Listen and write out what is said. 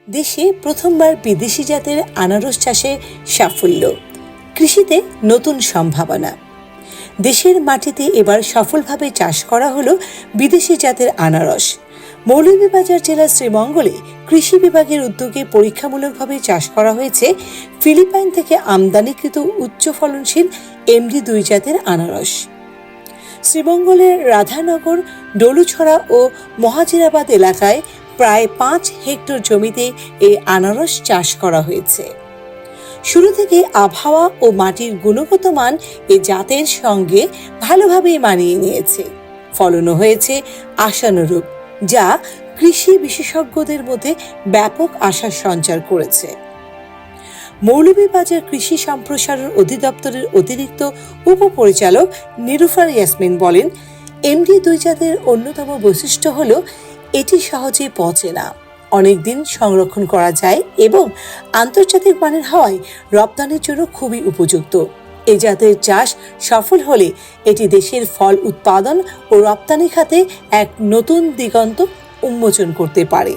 দেশে প্রথমবার বিদেশি জাতের আনারস চাষে সাফল্য, কৃষিতে নতুন সম্ভাবনা। দেশের মাটিতে এবার সফলভাবে চাষ করা হলো বিদেশি জাতের আনারস। মৌলভীবাজার জেলার শ্রীমঙ্গলে কৃষি বিভাগের উদ্যোগে পরীক্ষামূলকভাবে চাষ করা হয়েছে ফিলিপাইন থেকে আমদানিকৃত উচ্চ ফলনশীল MD2 জাতের আনারস। শ্রীমঙ্গলের রাধানগর, ডলুছড়া ও মহাজিরাবাদ এলাকায় প্রায় 5 হেক্টর জমিতে এই আনারস চাষ করা হয়েছে। শুরু থেকে আবহাওয়া ও মাটির গুণগত মান এই জাতের সঙ্গে ভালোভাবেই মানিয়ে নিয়েছে। ফলনও হয়েছে আশানুরূপ, যা কৃষি বিশেষজ্ঞদের মধ্যে ব্যাপক আশার সঞ্চার করেছে। মৌলভীবাজার কৃষি সম্প্রসারণ অধিদপ্তরের অতিরিক্ত উপপরিচালক নিরুফার ইয়াসমিন বলেন, MD2 জাতের অন্যতম বৈশিষ্ট্য হলো এটি সহজে পচে না, অনেকদিন সংরক্ষণ করা যায় এবং আন্তর্জাতিক মানের হওয়ায় রপ্তানির জন্য খুবই উপযুক্ত। এই জাতের চাষ সফল হলে এটি দেশের ফল উৎপাদন ও রপ্তানি খাতে এক নতুন দিগন্ত উন্মোচন করতে পারে।